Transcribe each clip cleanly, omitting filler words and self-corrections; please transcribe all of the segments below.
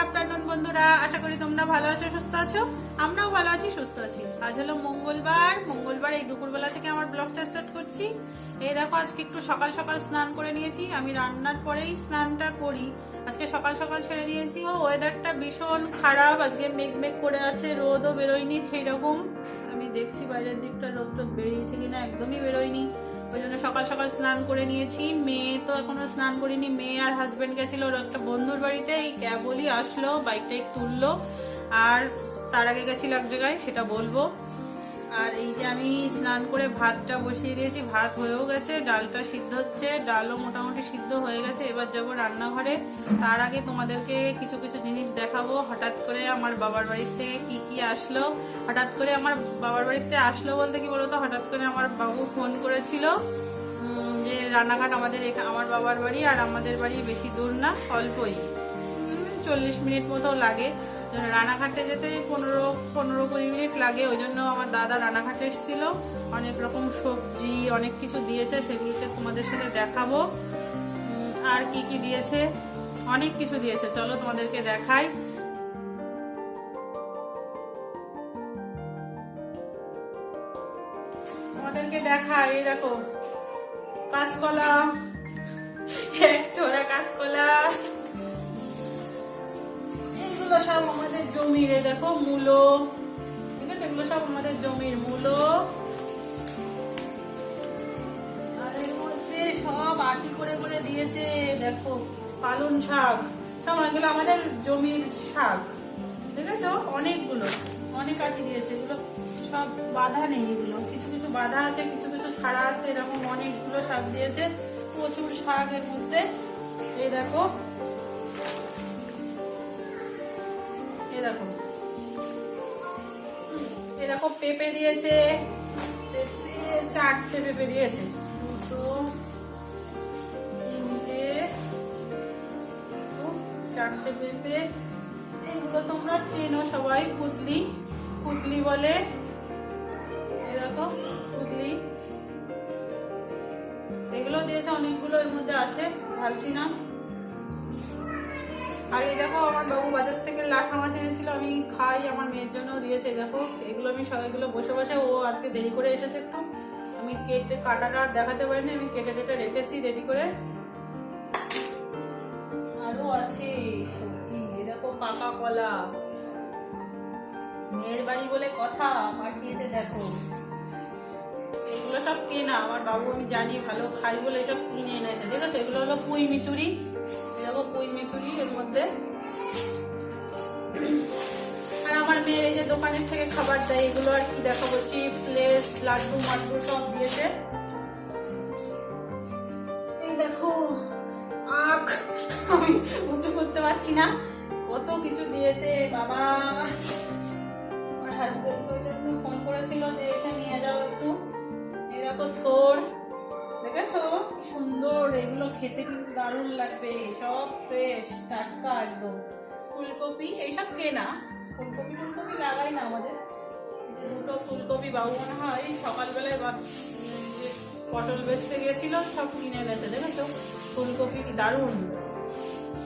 Afternoon বন্ধুরা, আশা করি তোমরা ভালো আছো, সুস্থ আছো। আমরাও ভালো আছি, সুস্থ আছি। আজ হলো মঙ্গলবার এই দুপুরবেলা থেকে আমার ব্লগটা স্টার্ট করছি। এই দেখো, আজকে একটু সকাল সকাল স্নান করে নিয়েছি। আমি রান্নার পরেই স্নানটা করি, আজকে সকাল সকাল ছেড়ে নিয়েছি। ওয়েদারটা ভীষণ খারাপ, আজকে মেঘ করে আছে, রোদও বেরোয়নি সেই রকম। আমি দেখছি বাইরের দিকটা রোদ বেরিয়েছে কিনা, একদমই বেরোয়নি। ওই জন্য সকাল সকাল স্নান করে নিয়েছি। মেয়ে তো এখনো স্নান করিনি, মেয়ে আর হাজবেন্ড গেছিল ওর একটা বন্ধুর বাড়িতে, এই ক্যাবলি আসলো, বাইকটা তুললো, আর তার আগে গেছিল এক জায়গায়, সেটা বলবো। আর এই যে আমি স্নান করে ভাতটা বসিয়ে দিয়েছি, ভাত হয়েও গেছে, ডালটা সিদ্ধ হচ্ছে, ডালও মোটামুটি সিদ্ধ হয়ে গেছে। এবার যাবো রান্নাঘরে। তার আগে তোমাদেরকে কিছু কিছু জিনিস দেখাবো। হঠাৎ করে আমার বাবার বাড়ির থেকে কি আসলো। হঠাৎ করে আমার বাবার বাড়িতে আসলো বলতে কি বলতো, হঠাৎ করে আমার বাবু ফোন করেছিল যে রান্নাঘাট আমার বাবার বাড়ি আর আমাদের বাড়ি বেশি দূর না, অল্পই 40 মিনিট মতো লাগে। রানাঘাটে যেতে 15-20 মিনিট লাগে। ওই জন্য আমার দাদা রানাঘাটে এসেছিল, অনেক রকম সবজি অনেক কিছু দিয়েছে, সেগুলোকে তোমাদের সাথে দেখাবো। আর কি দিয়েছে, অনেক কিছু দিয়েছে, চলো তোমাদেরকে দেখাই। তোমাদেরকে দেখাই, এই দেখো কাঁচকলা, এক ছোড়া কাঁচকলা, এগুলো সব আমাদের জমির। দেখো মূলো, ঠিক আছে, এগুলো সব আমাদের জমির মূলো। আর এর মধ্যে সব আটি করে করে দিয়েছে, দেখো পালং শাক, সব এগুলো আমাদের জমির শাক, ঠিক আছে। অনেকগুলো, অনেক আটি দিয়েছে, এগুলো সব বাঁধা নেই, এগুলো কিছু কিছু বাঁধা আছে, কিছু কিছু ছাড়া আছে, এরকম অনেকগুলো শাক দিয়েছে, প্রচুর শাক এর মধ্যে। এই দেখো, এরকম পেঁপে দিয়েছে, চারটে পেঁপে দিয়েছে, 4টে পেঁপে। এগুলো তোমরা চেনো সবাই, পুতলি বলে, এরকম পুতলি। এগুলো দিয়েছে অনেকগুলো, এর মধ্যে আছে, ঢালছি না। আর এই দেখো, আমার বাবু বাজার থেকে লাঠা মাছ এনেছিল, আমি খাই, আমার মেয়ের জন্য দিয়েছে। দেখো এগুলো আমি সবাইগুলো বসে বসে, ও আজকে দেরি করে এসেছে একটু, আমি কাটাটা দেখাতে পারিনি, আমি কেটে রেখেছি রেডি করে। আরো আছে সবজি, দেখো পাকা কলা, মেয়ের বাড়ি বলে কথা, পাঠিয়েছে দেখো। এগুলো সব কেনা, আমার বাবু আমি জানি ভালো খাই বলে সব কিনে এনেছে, ঠিক আছে। এগুলো হলো পুঁই মিচুরি, দেখো পুঁই মিচুরি এর মধ্যে। আর আমার মেয়ের এই যে দোকানের থেকে খাবার দেয়, এগুলো আর কি দেখাবো, চিপস, লেস, লাড্ডু মাড্ডু সব দিয়েছে। এই দেখো আখ, আমি উঁচু করতে পারছি না, কত কিছু দিয়েছে বাবা। আমার হাজবেন্ড ফোন করেছিল যে এসে নিয়ে যাও একটু। এই দেখো থোর, দেখেছো কি সুন্দর, এগুলো খেতে কিন্তু দারুণ লাগবে, সব ফ্রেশ টাটকা একদম। ফুলকপি এইসব কেনা, ফুলকপি লাগাই না আমাদের। দুটো ফুলকপি বাবু মনে হয় সকালবেলায় পটল বেচতে গেছিল, সব কিনে এনেছে, দেখেছো ফুলকপি কি দারুণ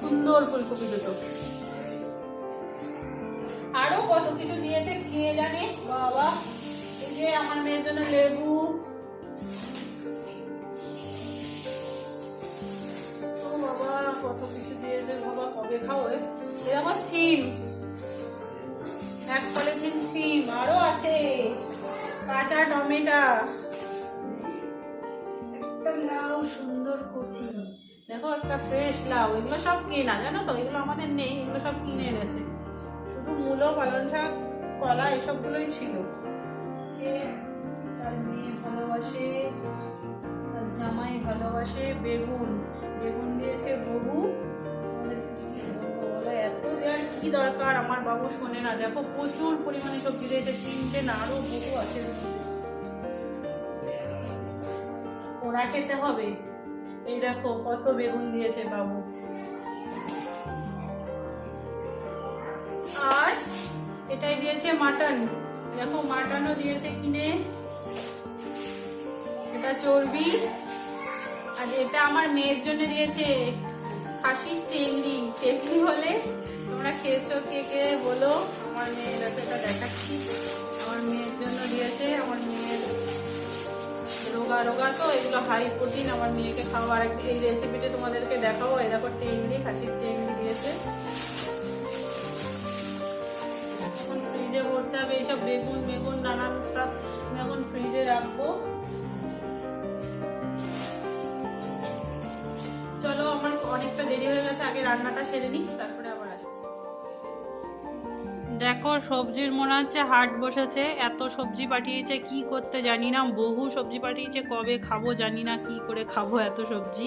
সুন্দর ফুলকপি দুটো। আরো কত কিছু দিয়েছে কে জানে বাবা। এই যে আমার মেয়ের জন্য লেবু, কত কিছু দিয়েছে বাবা, কবে খাও। এরকম সিম, এক পলিথিন সিম, আরো আছে কাঁচা টমেটো, একটা লাউ সুন্দর কুচি, দেখো একটা ফ্রেশ লাউ। এগুলো সব কেনা, জানো তো, এগুলো আমাদের নেই, এগুলো সব কিনে এনেছে। শুধু মূলো, পালং শাক, কলা এসবগুলোই ছিল। তার মেয়ে ভালোবাসে, তার জামাই ভালোবাসে। বেগুন দিয়েছে বহু, এত দেওয়ার কি দরকার, আমার বাবু শোনে না। দেখো প্রচুর পরিমাণে সবজি দিয়েছে, 3টে না আরো বহু আছে, ওরা খেতে হবে। এই দেখো কত বেগুন দিয়েছে বাবু। আর এটাই দিয়েছে মাটন, দেখো মাটনও দিয়েছে কিনে, এটা চর্বি। আর এটা আমার মেয়ের জন্য দিয়েছে খাসির টেংরি, টেংরি হলে তোমরা খেয়েছো কে কে বলো। আমার মেয়ের এটা দেখাচ্ছি, আমার মেয়ের জন্য দিয়েছে। আমার মেয়ের রোগা রোগা তো, এগুলো হাই প্রোটিন, আমার মেয়েকে খাওয়া। আর এই রেসিপিটা তোমাদেরকে দেখাবো। এই দেখো টেংরি, খাসির টেংরি দিয়েছে। এখন ফ্রিজে ভরতে হবে এইসব বেগুন বেগুন নানান সব এখন ফ্রিজে রাখবো। চলো, আমার অনেকটা দেরি হয়ে গেছে, আগে রান্নাটা সেরে নিই, তারপরে আবার আসছি। দেখো সবজির মনে হচ্ছে হাট বসেছে, এত সবজি পাঠিয়েছে, কি করতে জানি না, বহু সবজি পাঠিয়েছে, কবে খাবো জানি না, কি করে খাবো এত সবজি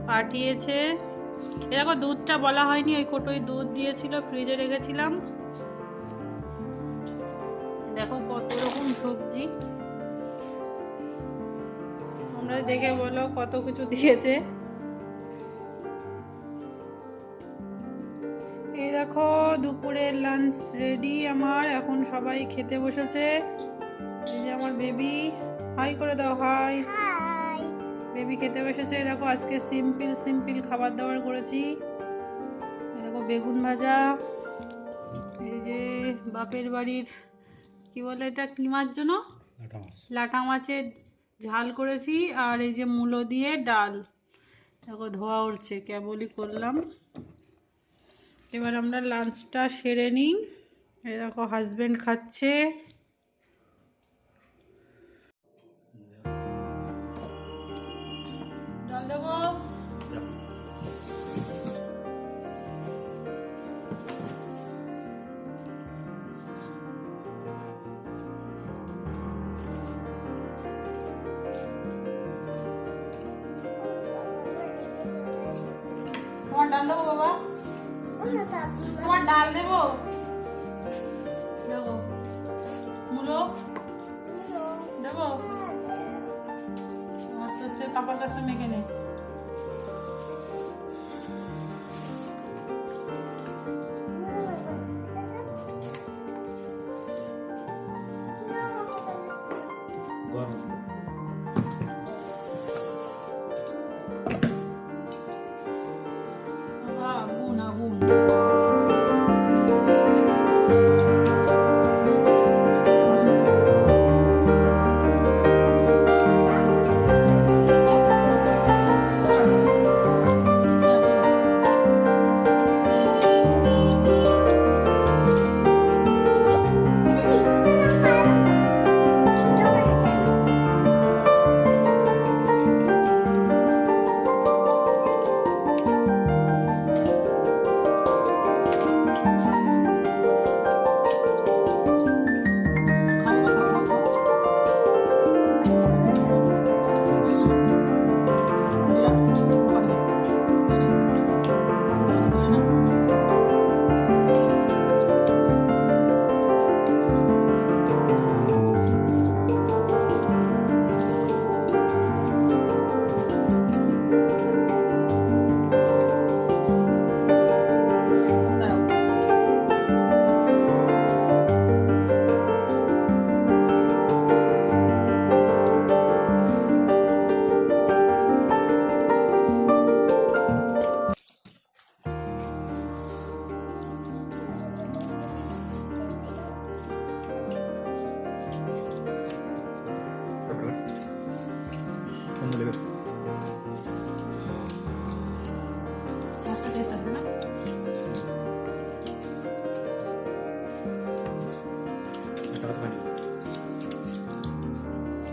পাঠিয়েছে। এরকম দুধটা বলা হয়নি, ওই কোটোই দুধ দিয়েছিল, ফ্রিজে রেখেছিলাম। দেখো কত রকম সবজি, তোমরা দেখে বলো কত কিছু দিয়েছে। এই দেখো দুপুরের লাঞ্চ রেডি আমার, এখন সবাই খেতে বসেছে। এই যে আমার বেবি, হাই করে দাও, হাই। বেবি খেতে বসেছে। দেখো আজকে সিম্পল সিম্পল খাবার দাবার করেছি। দেখো বেগুন ভাজা, এই যে বাপের বাড়ির কি বলে এটা, কি মাছ জন্য, লাটা মাছের ঝাল করেছি। আর এই যে মূলো দিয়ে ডাল। দেখো ধোয়া উঠছে, কেবলই করলাম। এবার আমরা লাঞ্চটা সেরে নিই। এই দেখো হাজবেন্ড খাচ্ছে। ডাল দেবো, তোমার ডাল দেবো বাবা, তোমার ডাল দেবো, দেবো মূলো দেবো, আস্তে আস্তে পাপার কাছে মেখে নে। আগুন আগুন।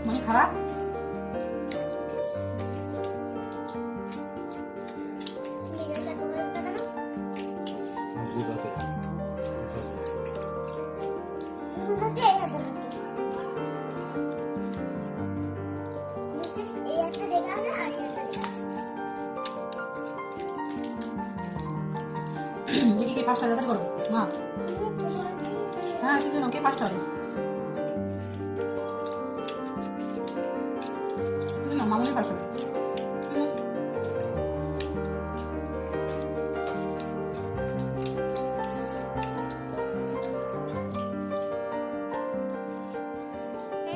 মানে খারাপ দেখি কে পাঁচটা যাতে করো মা। হ্যাঁ সেটা কে পাঁচটা হবে না, মামুনি পাঁচটা হবে।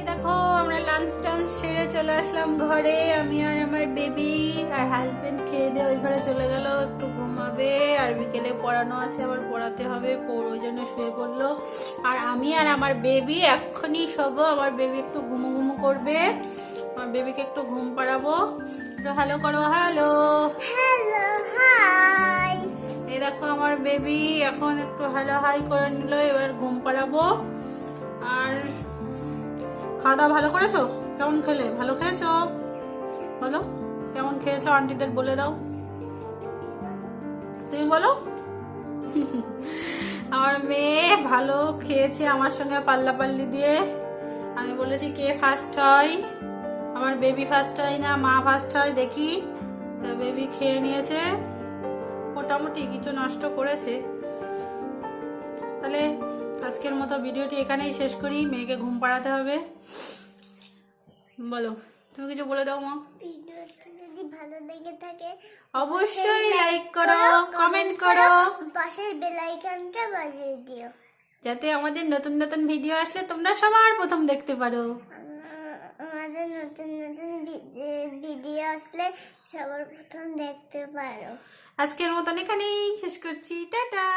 দেখো আমরা লাঞ্চ টাঞ্চ সেরে চলে আসলাম ঘরে, আমি আর আমার বেবি আর হাজবেন্ড খেয়ে দিয়ে ওই ঘরে চলে গেল একটু ঘুমাবে। আর বিকেলে পড়ানো আছে, আবার পড়াতে হবে, ওই জন্য শুয়ে পড়লো। আর আমি আর আমার বেবি এক্ষুনি শোবো। আমার বেবি একটু ঘুমু ঘুমু করবে, আমার বেবিকে একটু ঘুম পাড়াবো। একটু হ্যালো করো, হ্যালো হ্যালো হাই। এই দেখো আমার বেবি এখন একটু হ্যালো হাই করে নিল, এবার ঘুম পাড়াবো। আর খাওয়া দাওয়া ভালো করেছো? কেমন খেলে? ভালো খেয়েছো? বলো কেমন খেয়েছো, আন্টিদের বলে দাও, তুমি বলো। আমার মেয়ে ভালো খেয়েছে, আমার সঙ্গে পাল্লাপাল্লি দিয়ে। আমি বলেছি কে ফার্স্ট হয়, আমার বেবি ফার্স্ট হয় না মা ফার্স্ট হয় দেখি। তা বেবি খেয়ে নিয়েছে, মোটামুটি কিছু নষ্ট করেছে। তাহলে আজকের মতো ভিডিওটি এখানেই শেষ করি, মেয়েকে ঘুম পাড়াতে হবে। বলো, তুমি কিছু বলে দাও মা। ভিডিওটা যদি ভালো লেগে থাকে অবশ্যই লাইক করো, কমেন্ট করো, পাশের বেল আইকনটা বাজিয়ে দিও, যাতে আমাদের নতুন নতুন ভিডিও আসলে তোমরা সবার প্রথম দেখতে পারো। আমাদের নতুন নতুন ভিডিও আসলে সবার প্রথম দেখতে পারো। আজকের মতন এখানেই শেষ করছি, টাটা।